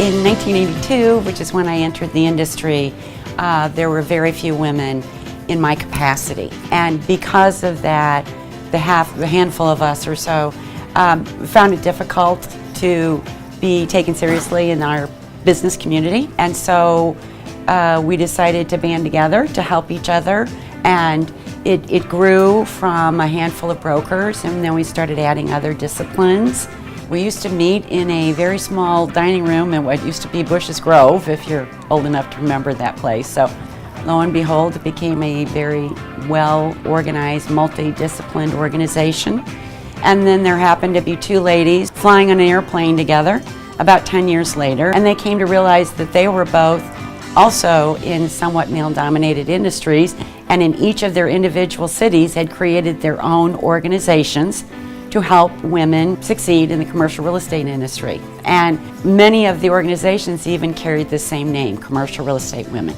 In 1982, which is when I entered the industry, there were very few women in my capacity. And because of that, the handful of us or so found it difficult to be taken seriously in our business community. And so we decided to band together to help each other. And it grew from a handful of brokers, and then we started adding other disciplines. We used to meet in a very small dining room in what used to be Bush's Grove, if you're old enough to remember that place. So lo and behold, it became a very well-organized, multidisciplined organization. And then there happened to be two ladies flying on an airplane together about 10 years later, and they came to realize that they were both also in somewhat male-dominated industries, and in each of their individual cities had created their own organizations to help women succeed in the commercial real estate industry. And many of the organizations even carried the same name, Commercial Real Estate Women.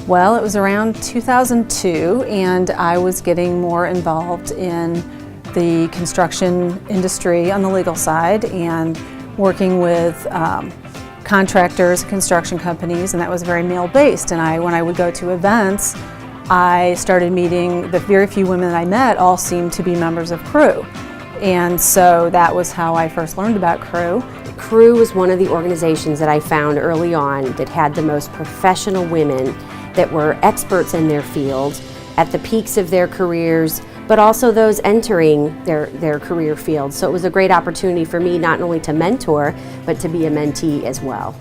Well, it was around 2002, and I was getting more involved in the construction industry on the legal side and working with contractors, construction companies, and that was very male-based. And when I would go to events, I started meeting the very few women that I met all seemed to be members of Crew. And so that was how I first learned about Crew. Crew was one of the organizations that I found early on that had the most professional women that were experts in their field at the peaks of their careers, but also those entering their career field. So it was a great opportunity for me not only to mentor, but to be a mentee as well.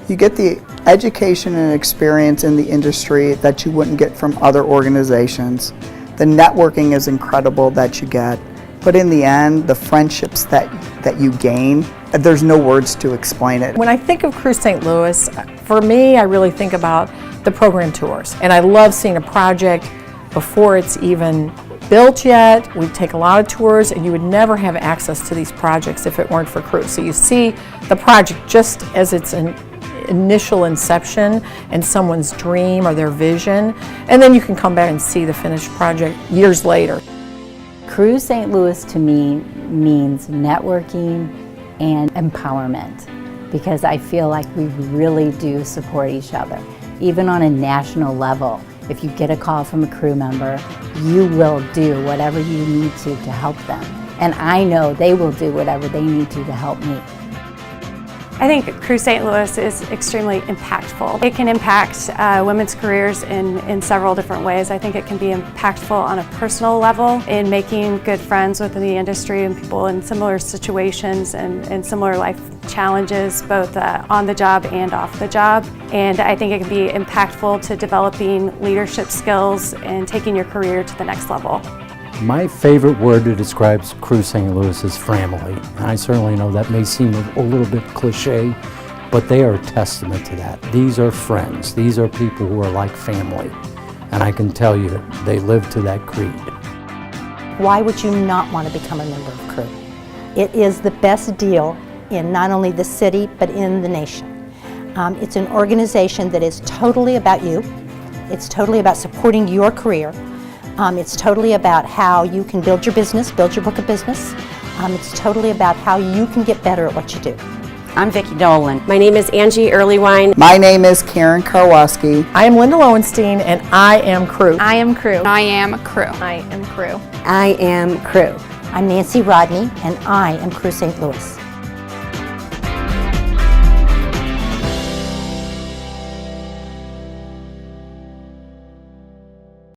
You get the education and experience in the industry that you wouldn't get from other organizations. The networking is incredible that you get, but in the end, the friendships that you gain, there's no words to explain it. When I think of Crew St. Louis, for me, I really think about the program tours, and I love seeing a project before it's even built yet. We take a lot of tours, and you would never have access to these projects if it weren't for Crew. So you see the project just as it's an initial inception and someone's dream or their vision, and then you can come back and see the finished project years later. Crew St. Louis to me means networking and empowerment, because I feel like we really do support each other. Even on a national level, if you get a call from a Crew member, you will do whatever you need to help them. And I know they will do whatever they need to help me. I think Crew St. Louis is extremely impactful. It can impact women's careers in several different ways. I think it can be impactful on a personal level in making good friends within the industry and people in similar situations and similar life challenges, both on the job and off the job. And I think it can be impactful to developing leadership skills and taking your career to the next level. My favorite word that describes Crew St. Louis is family. And I certainly know that may seem a little bit cliche, but they are a testament to that. These are friends. These are people who are like family. And I can tell you, they live to that creed. Why would you not want to become a member of Crew? It is the best deal in not only the city, but in the nation. It's an organization that is totally about you. It's totally about supporting your career. It's totally about how you can build your business, build your book of business. It's totally about how you can get better at what you do. I'm Vicki Dolan. My name is Angie Earlywine. My name is Karen Karwoski. I am Linda Lowenstein, and I am Crew. I am Crew. I am Crew. I am Crew. I am Crew. I'm Nancy Rodney, and I am Crew St. Louis.